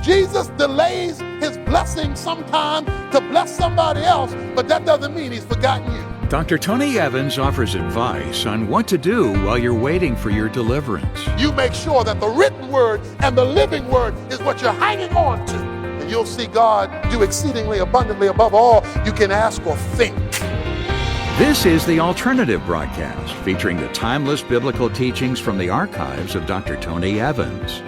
Jesus delays his blessing sometime to bless somebody else, but that doesn't mean he's forgotten you. Dr. Tony Evans offers advice on what to do while you're waiting for your deliverance. You make sure that the written word and the living word is what you're hanging on to, and you'll see God do exceedingly abundantly above all you can ask or think. This is the Alternative Broadcast, featuring the timeless biblical teachings from the archives of Dr. Tony Evans.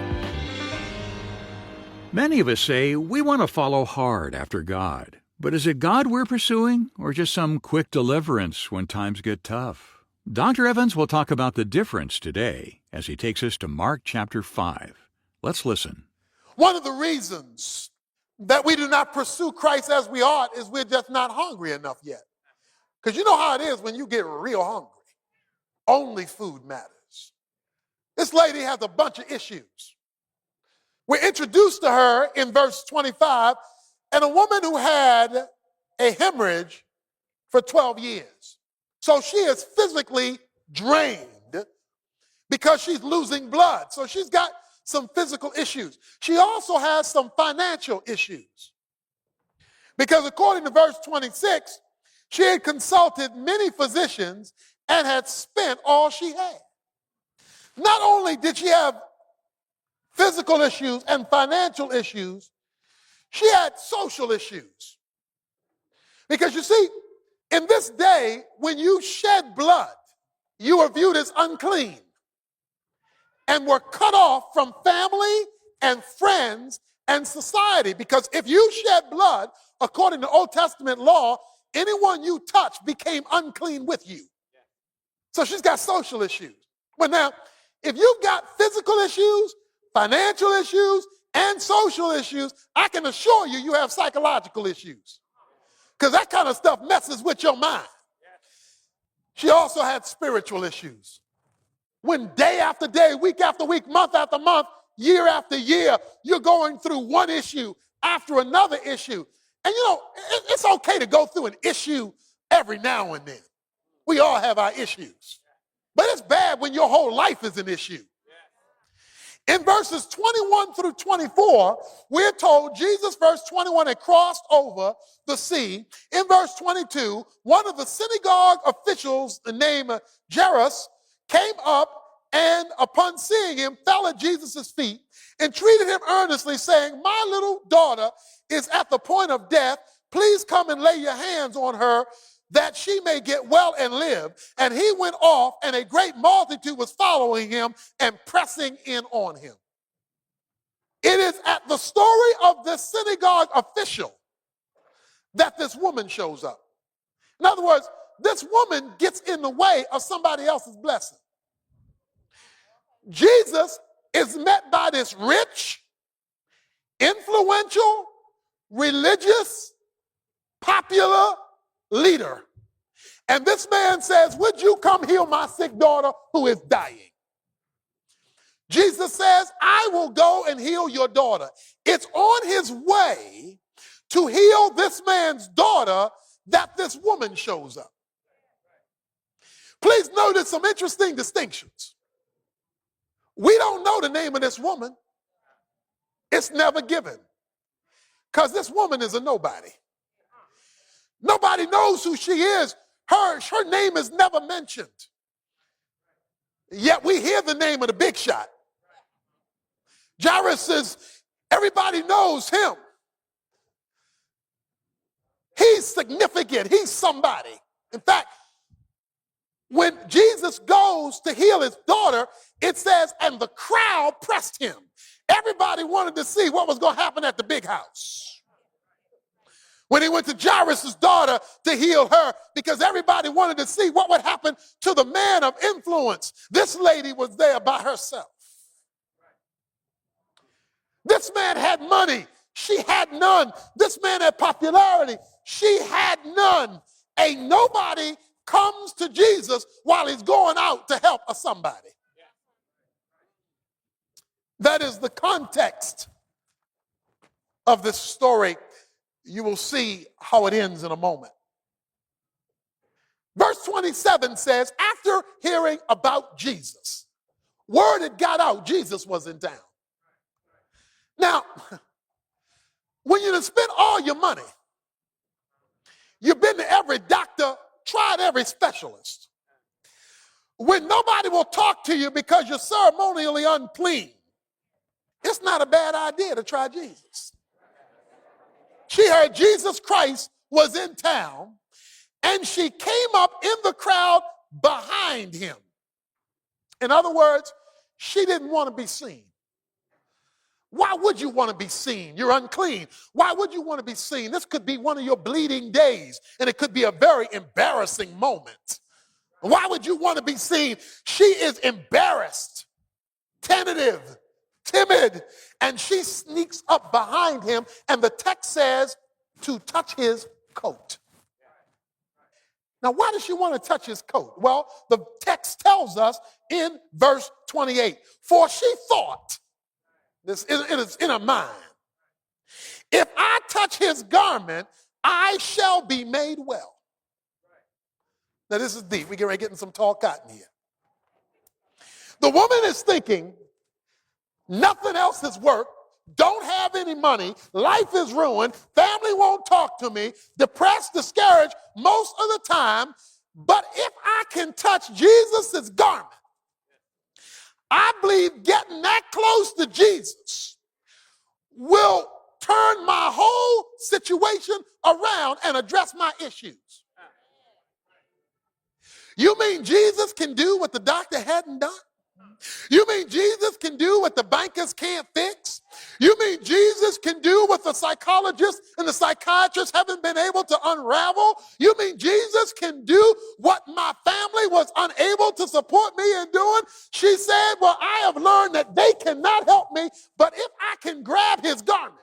Many of us say we want to follow hard after God. But is it God we're pursuing, or just some quick deliverance when times get tough? Dr. Evans will talk about the difference today as he takes us to Mark chapter 5. Let's listen. One of the reasons that we do not pursue Christ as we ought is we're just not hungry enough yet. Because you know how it is when you get real hungry. Only food matters. This lady has a bunch of issues. We're introduced to her in verse 25, and a woman who had a hemorrhage for 12 years. So she is physically drained because she's losing blood. So she's got some physical issues. She also has some financial issues. Because according to verse 26, she had consulted many physicians and had spent all she had. Not only did she have physical issues and financial issues, she had social issues. Because you see, in this day, when you shed blood, you were viewed as unclean and were cut off from family and friends and society. Because if you shed blood, according to Old Testament law, anyone you touched became unclean with you. So she's got social issues. But now, if you've got physical issues, financial issues, and social issues, I can assure you, you have psychological issues. Because that kind of stuff messes with your mind. She also had spiritual issues. When day after day, week after week, month after month, year after year, you're going through one issue after another issue. And you know, it's okay to go through an issue every now and then. We all have our issues. But it's bad when your whole life is an issue. In verses 21 through 24, we're told Jesus, verse 21, had crossed over the sea. In verse 22, one of the synagogue officials named Jairus came up and upon seeing him fell at Jesus' feet and treated him earnestly, saying, "My little daughter is at the point of death. Please come and lay your hands on her that she may get well and live." And he went off, and a great multitude was following him and pressing in on him. It is at the story of this synagogue official that this woman shows up. In other words, this woman gets in the way of somebody else's blessing. Jesus is met by this rich, influential, religious, popular leader. And this man says, "Would you come heal my sick daughter who is dying?" Jesus says, "I will go and heal your daughter." It's on his way to heal this man's daughter that this woman shows up. Please notice some interesting distinctions. We don't know the name of this woman. It's never given. Because this woman is a nobody. Nobody knows who she is. Her name is never mentioned. Yet we hear the name of the big shot. Jairus says, everybody knows him. He's significant. He's somebody. In fact, when Jesus goes to heal his daughter, it says, and the crowd pressed him. Everybody wanted to see what was going to happen at the big house. When he went to Jairus' daughter to heal her, because everybody wanted to see what would happen to the man of influence. This lady was there by herself. This man had money. She had none. This man had popularity. She had none. A nobody comes to Jesus while he's going out to help a somebody. That is the context of this story. You will see how it ends in a moment. Verse 27 says, after hearing about Jesus, word had got out Jesus was in town. Now, money. You've been to every doctor, tried every specialist. When nobody will talk to you because you're ceremonially unclean, it's not a bad idea to try Jesus. She heard Jesus Christ was in town, and she came up in the crowd behind him. In other words, she didn't want to be seen. Why would you want to be seen? You're unclean. Why would you want to be seen? This could be one of your bleeding days, and it could be a very embarrassing moment. Why would you want to be seen? She is embarrassed, tentative, timid, and she sneaks up behind him, and the text says to touch his coat. Now, why does she want to touch his coat? Well, the text tells us in verse 28, for she thought, it is in her mind, if I touch his garment, I shall be made well. Now, this is deep. We're getting some tall cotton here. The woman is thinking, nothing else has worked, don't have any money, life is ruined, family won't talk to me, depressed, discouraged most of the time, but if I can touch Jesus' garment, I believe getting that close to Jesus will turn my whole situation around and address my issues. You mean Jesus can do what the doctor hadn't done? You mean Jesus can do what the bankers can't fix? You mean Jesus can do what the psychologists and the psychiatrists haven't been able to unravel? You mean Jesus can do what my family was unable to support me in doing? She said, well, I have learned that they cannot help me, but if I can grab his garment.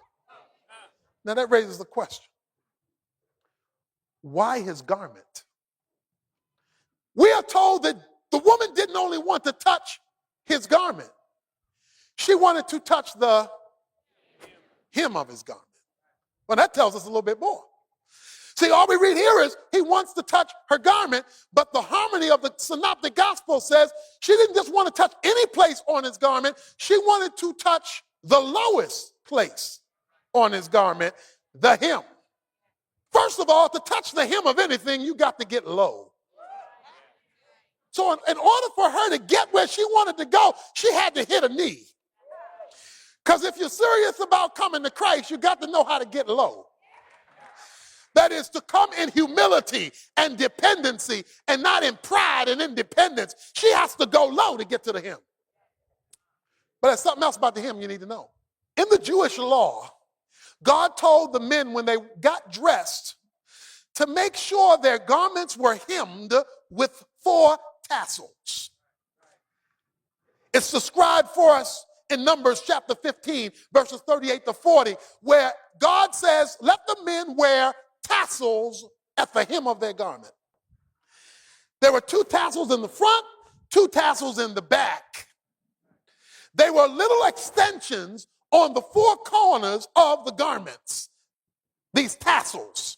Now that raises the question, why his garment? We are told that the woman didn't only want to touch his garment. She wanted to touch the hem of his garment. Well, that tells us a little bit more. See, all we read here is he wants to touch her garment, but the harmony of the synoptic gospel says she didn't just want to touch any place on his garment. She wanted to touch the lowest place on his garment, the hem. First of all, to touch the hem of anything, you got to get low. So in order for her to get where she wanted to go, she had to hit a knee. Because if you're serious about coming to Christ, you got to know how to get low. That is to come in humility and dependency and not in pride and independence. She has to go low to get to the hem. But there's something else about the hem you need to know. In the Jewish law, God told the men when they got dressed to make sure their garments were hemmed with 4 tassels. It's described for us in Numbers chapter 15, verses 38 to 40, where God says, let the men wear tassels at the hem of their garment. There were 2 tassels in the front, 2 tassels in the back. They were little extensions on the 4 corners of the garments, these tassels.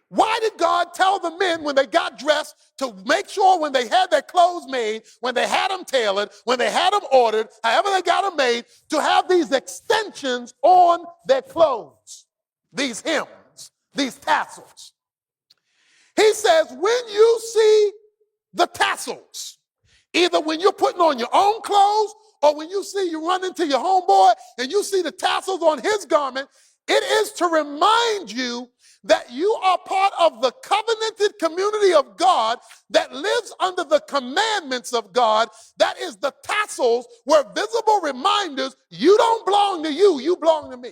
Why did God tell the men when they got dressed to make sure when they had their clothes made, when they had them tailored, when they had them ordered, however they got them made, to have these extensions on their clothes, these hems, these tassels? He says, when you see the tassels, either when you're putting on your own clothes or when you see you run into your homeboy and you see the tassels on his garment, it is to remind you that you are part of the covenanted community of God that lives under the commandments of God. That is, the tassels were visible reminders, you don't belong to you, you belong to me.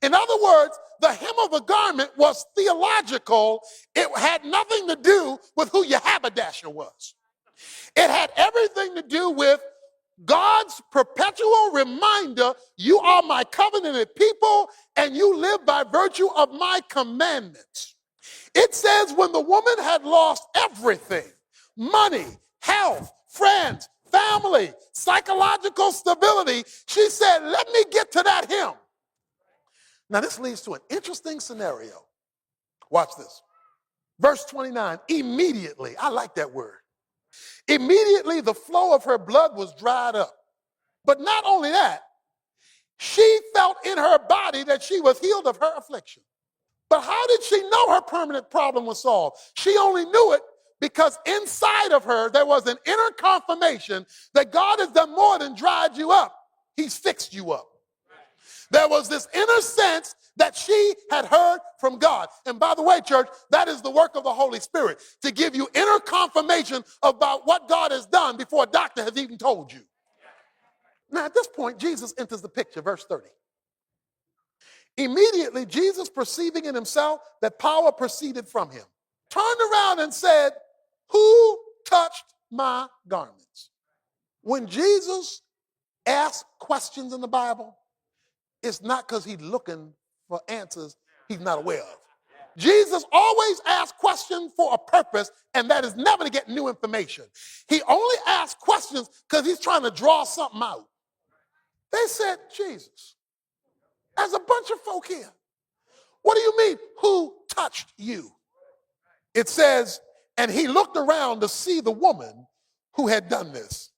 In other words, the hem of a garment was theological. It had nothing to do with who your haberdasher was. It had everything to do with God's perpetual reminder, you are my covenanted people and you live by virtue of my commandments. It says when the woman had lost everything, money, health, friends, family, psychological stability, she said, let me get to that hem. Now this leads to an interesting scenario. Watch this. Verse 29, immediately, I like that word. Immediately the flow of her blood was dried up. But not only that, she felt in her body that she was healed of her affliction. But how did she know her permanent problem was solved? She only knew it because inside of her there was an inner confirmation that God has done more than dried you up. He's fixed you up. There was this inner sense that she had heard from God. And by the way, church, that is the work of the Holy Spirit, to give you inner confirmation about what God has done before a doctor has even told you. Now, at this point, Jesus enters the picture, verse 30. Immediately, Jesus, perceiving in himself that power proceeded from him, turned around and said, "Who touched my garments?" When Jesus asks questions in the Bible, it's not because he's looking for answers he's not aware of. Jesus always asks questions for a purpose, and that is never to get new information. He only asks questions because he's trying to draw something out. They said, "Jesus, there's a bunch of folk here. What do you mean, who touched you?" It says, and he looked around to see the woman who had done this.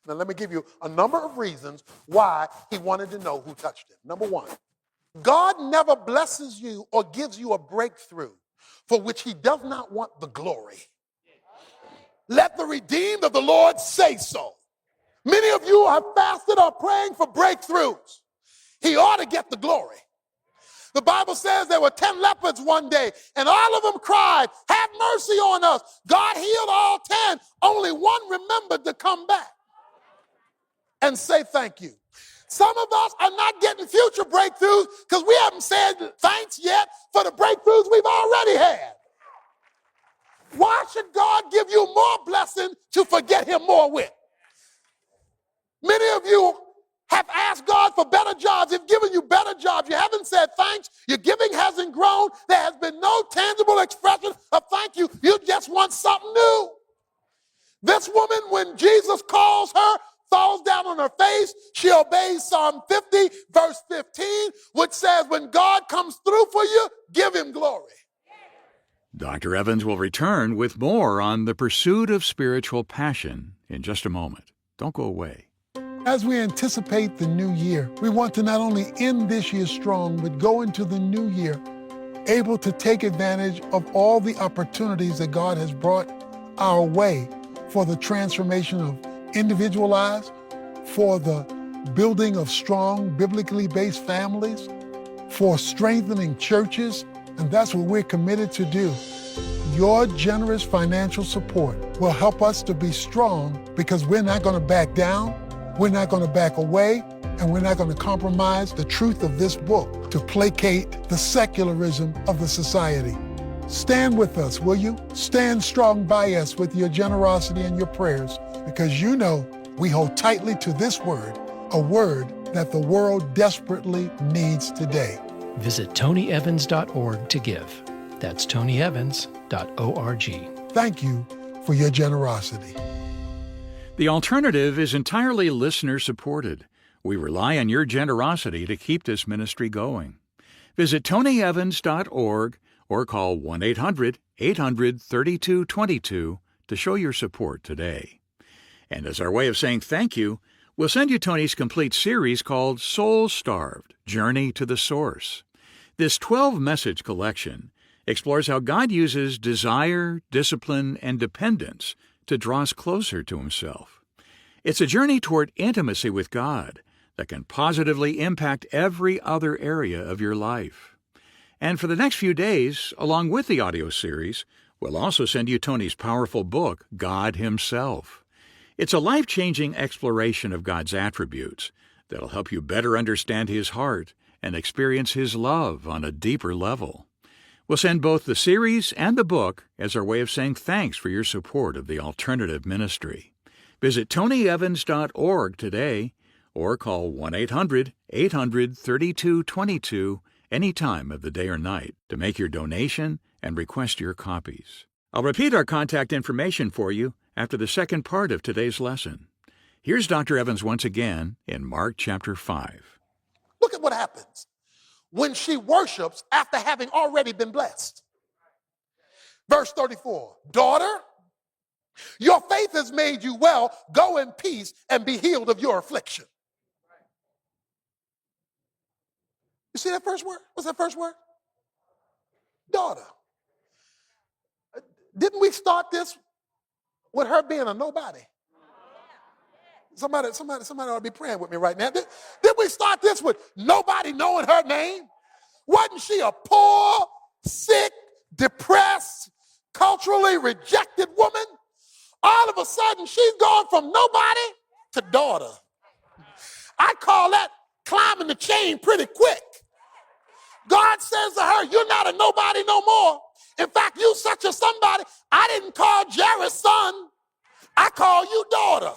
Now, let me give you a number of reasons why he wanted to know who touched him. Number one, God never blesses you or gives you a breakthrough for which he does not want the glory. Let the redeemed of the Lord say so. Many of you have fasted or praying for breakthroughs. He ought to get the glory. The Bible says there were 10 leopards one day, and all of them cried, "Have mercy on us." God healed all 10. Only one remembered to come back and say thank you. Some of us are not getting future breakthroughs because we haven't said thanks yet for the breakthroughs we've already had. Why should God give you more blessing to forget him more with? Many of you have asked God for better jobs. He's given you better jobs. You haven't said thanks. Your giving hasn't grown. There has been no tangible expression of thank you. You just want something new. This woman, when Jesus calls her, falls down on her face. She obeys Psalm 50, verse 15, which says, when God comes through for you, give him glory. Dr. Evans will return with more on the pursuit of spiritual passion in just a moment. Don't go away. As we anticipate the new year, we want to not only end this year strong, but go into the new year able to take advantage of all the opportunities that God has brought our way for the transformation of individual lives, for the building of strong, biblically based families, for strengthening churches, and that's what we're committed to do. Your generous financial support will help us to be strong because we're not going to back down, we're not going to back away, and we're not going to compromise the truth of this book to placate the secularism of the society. Stand with us, will you? Stand strong by us with your generosity and your prayers, because you know we hold tightly to this word, a word that the world desperately needs today. Visit tonyevans.org to give. That's tonyevans.org. Thank you for your generosity. The alternative is entirely listener-supported. We rely on your generosity to keep this ministry going. Visit tonyevans.org or call 1-800-800-3222 to show your support today. And as our way of saying thank you, we'll send you Tony's complete series called Soul Starved, Journey to the Source. This 12-message collection explores how God uses desire, discipline, and dependence to draw us closer to himself. It's a journey toward intimacy with God that can positively impact every other area of your life. And for the next few days, along with the audio series, we'll also send you Tony's powerful book, God Himself. It's a life-changing exploration of God's attributes that'll help you better understand His heart and experience His love on a deeper level. We'll send both the series and the book as our way of saying thanks for your support of the alternative ministry. Visit tonyevans.org today or call 1-800-800-3222 any time of the day or night to make your donation and request your copies. I'll repeat our contact information for you after the second part of today's lesson. Here's Dr. Evans once again in Mark chapter 5. Look at what happens when she worships after having already been blessed. Verse 34, daughter, your faith has made you well. Go in peace and be healed of your affliction. You see that first word? What's that first word? Daughter. Didn't we start this with her being a nobody? Somebody ought to be praying with me right now. Did we start this with nobody knowing her name? Wasn't she a poor, sick, depressed, culturally rejected woman? All of a sudden, she's gone from nobody to daughter. I call that climbing the chain pretty quick. God says to her, you're not a nobody no more. In fact, you such a somebody. I didn't call Jairus son. I call you daughter.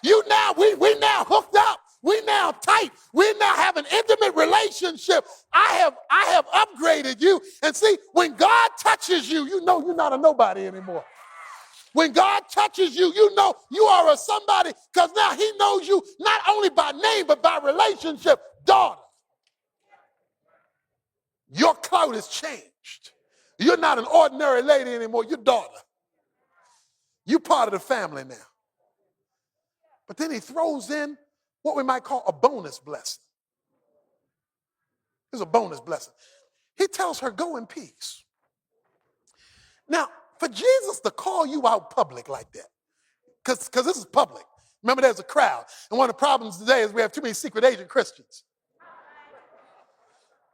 You now, we now hooked up. We now tight. We now have an intimate relationship. I have upgraded you. And see, when God touches you, you know you're not a nobody anymore. When God touches you, you know you are a somebody because now he knows you not only by name, but by relationship. Daughter. Your clout has changed. You're not an ordinary lady anymore. You're daughter. You're part of the family now. But then he throws in what we might call a bonus blessing. It's a bonus blessing. He tells her, go in peace. Now, for Jesus to call you out public like that, because this is public. Remember, there's a crowd. And one of the problems today is we have too many secret agent Christians.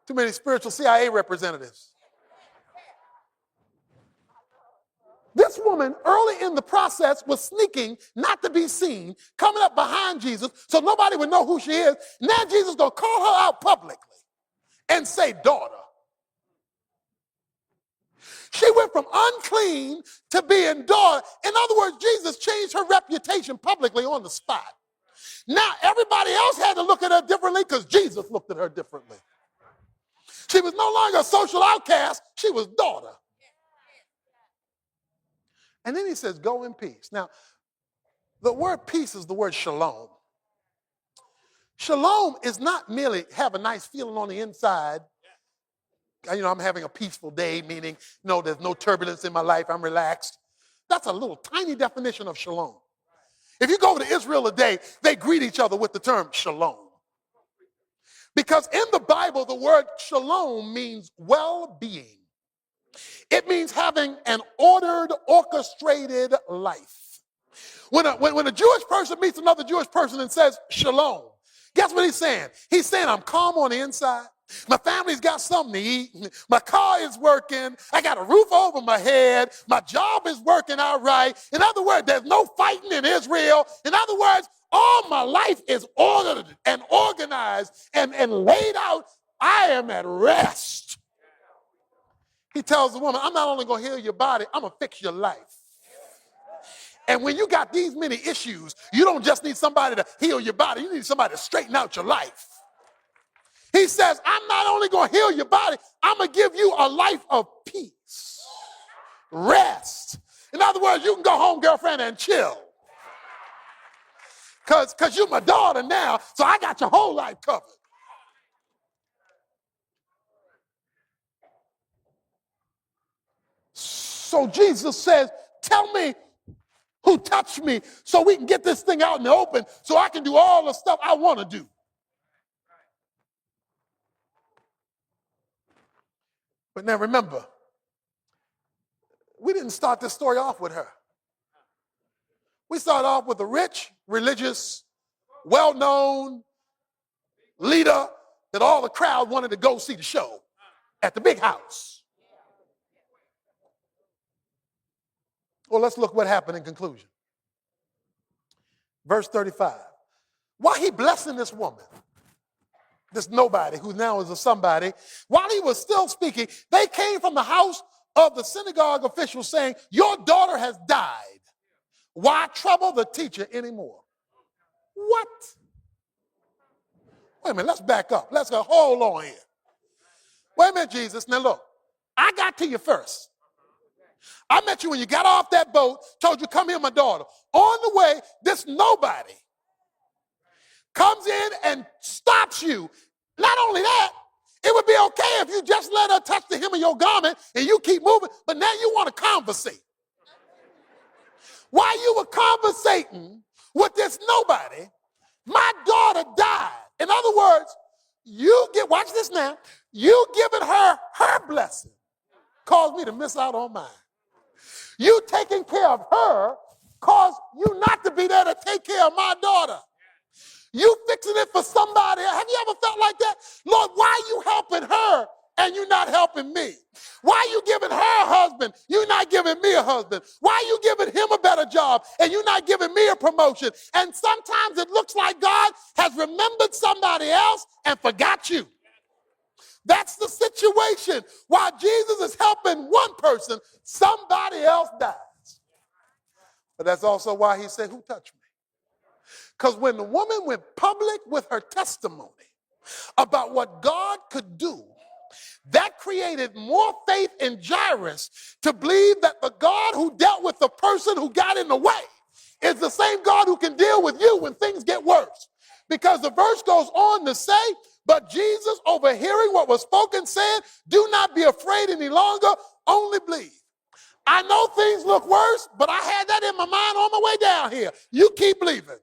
Too many spiritual CIA representatives. This woman, early in the process, was sneaking, not to be seen, coming up behind Jesus so nobody would know who she is. Now Jesus is going to call her out publicly and say, daughter. She went from unclean to being daughter. In other words, Jesus changed her reputation publicly on the spot. Now everybody else had to look at her differently because Jesus looked at her differently. She was no longer a social outcast. She was daughter. And then he says, go in peace. Now, the word peace is the word shalom. Shalom is not merely have a nice feeling on the inside. I'm having a peaceful day, meaning, there's no turbulence in my life. I'm relaxed. That's a little tiny definition of shalom. If you go to Israel today, they greet each other with the term shalom. Because in the Bible, the word shalom means well-being. It means having an ordered, orchestrated life. When a Jewish person meets another Jewish person and says shalom, guess what he's saying? He's saying, I'm calm on the inside. My family's got something to eat. My car is working. I got a roof over my head. My job is working out right. In other words, there's no fighting in Israel. In other words, all my life is ordered and organized and laid out. I am at rest. He tells the woman, I'm not only going to heal your body, I'm going to fix your life. And when you got these many issues, you don't just need somebody to heal your body. You need somebody to straighten out your life. He says, I'm not only going to heal your body, I'm going to give you a life of peace, rest. In other words, you can go home, girlfriend, and chill. Because you're my daughter now, so I got your whole life covered. So Jesus says, tell me who touched me so we can get this thing out in the open so I can do all the stuff I want to do. But now remember, we didn't start this story off with her. We started off with a rich, religious, well-known leader that all the crowd wanted to go see the show at the big house. Well, let's look what happened in conclusion. Verse 35. While he blessing this woman, this nobody who now is a somebody, while he was still speaking, they came from the house of the synagogue officials saying, your daughter has died. Why trouble the teacher anymore? What? Wait a minute, let's back up. Let's go, hold on here. Wait a minute, Jesus. Now look, I got to you first. I met you when you got off that boat, told you, come here, my daughter. On the way, this nobody comes in and stops you. Not only that, it would be okay if you just let her touch the hem of your garment and you keep moving, but now you want to conversate. While you were conversating with this nobody, my daughter died. In other words, watch this now, you giving her her blessing caused me to miss out on mine. You taking care of her caused you not to be there to take care of my daughter. You fixing it for somebody. Have you ever felt like that? Lord, why are you helping her and you're not helping me? Why are you giving her a husband? You're not giving me a husband. Why are you giving him a better job and you're not giving me a promotion? And sometimes it looks like God has remembered somebody else and forgot you. That's the situation. While Jesus is helping one person, somebody else dies. But that's also why he said, who touched me? Because when the woman went public with her testimony about what God could do, that created more faith in Jairus to believe that the God who dealt with the person who got in the way is the same God who can deal with you when things get worse. Because the verse goes on to say, but Jesus, overhearing what was spoken, said, do not be afraid any longer, only believe. I know things look worse, but I had that in my mind on my way down here. You keep believing.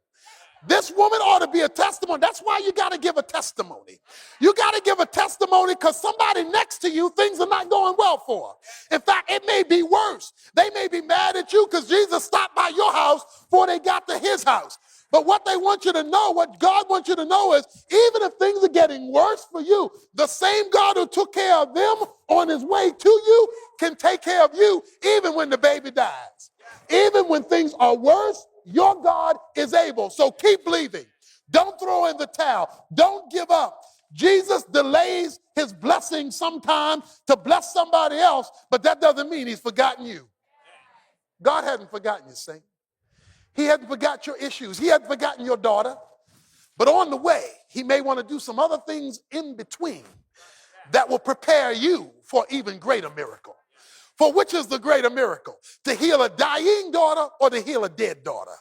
This woman ought to be a testimony. That's why you got to give a testimony. You got to give a testimony because somebody next to you, things are not going well for. In fact, it may be worse. They may be mad at you because Jesus stopped by your house before they got to his house. But what they want you to know, what God wants you to know is, even if things are getting worse for you, the same God who took care of them on his way to you can take care of you even when the baby dies. Even when things are worse, your God is able. So keep believing. Don't throw in the towel. Don't give up. Jesus delays his blessing sometimes to bless somebody else, but that doesn't mean he's forgotten you. God hasn't forgotten you, saint. He hasn't forgot your issues. He hasn't forgotten your daughter. But on the way, he may want to do some other things in between that will prepare you for even greater miracle. For which is the greater miracle? To heal a dying daughter or to heal a dead daughter?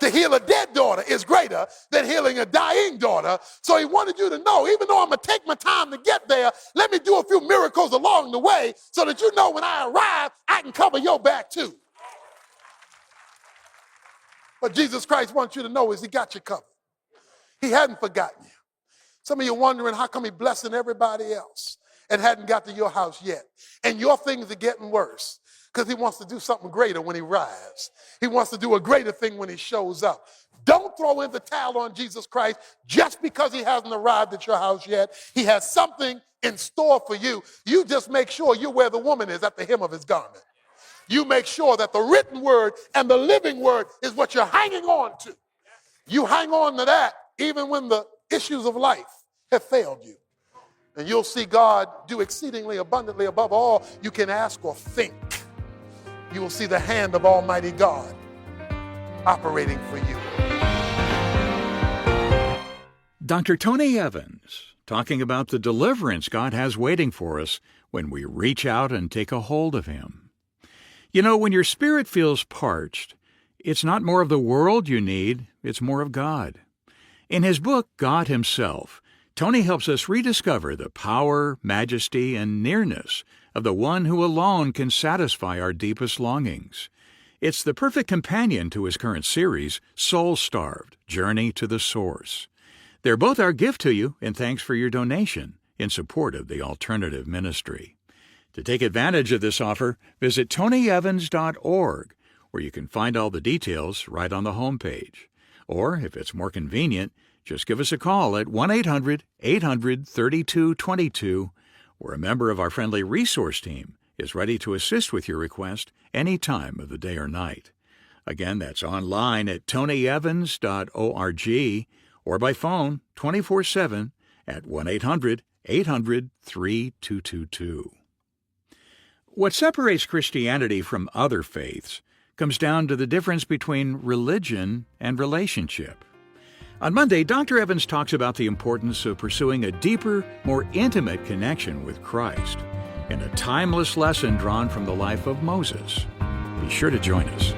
To heal a dead daughter is greater than healing a dying daughter. So he wanted you to know, even though I'm going to take my time to get there, let me do a few miracles along the way so that you know when I arrive, I can cover your back too. What Jesus Christ wants you to know is he got you covered. He hadn't forgotten you. Some of you are wondering how come he's blessing everybody else and hadn't got to your house yet. And your things are getting worse because he wants to do something greater when he arrives. He wants to do a greater thing when he shows up. Don't throw in the towel on Jesus Christ just because he hasn't arrived at your house yet. He has something in store for you. You just make sure you're where the woman is, at the hem of his garment. You make sure that the written word and the living word is what you're hanging on to. You hang on to that even when the issues of life have failed you. And you'll see God do exceedingly abundantly above all you can ask or think. You will see the hand of Almighty God operating for you. Dr. Tony Evans, talking about the deliverance God has waiting for us when we reach out and take a hold of him. You know, when your spirit feels parched, it's not more of the world you need, it's more of God. In his book, God Himself, Tony helps us rediscover the power, majesty, and nearness of the one who alone can satisfy our deepest longings. It's the perfect companion to his current series, Soul Starved, Journey to the Source. They're both our gift to you, and thanks for your donation in support of the alternative ministry. To take advantage of this offer, visit tonyevans.org, where you can find all the details right on the homepage. Or, if it's more convenient, just give us a call at 1-800-800-3222, where a member of our friendly resource team is ready to assist with your request any time of the day or night. Again, that's online at tonyevans.org or by phone 24/7 at 1-800-800-3222. What separates Christianity from other faiths comes down to the difference between religion and relationship. On Monday, Dr. Evans talks about the importance of pursuing a deeper, more intimate connection with Christ in a timeless lesson drawn from the life of Moses. Be sure to join us.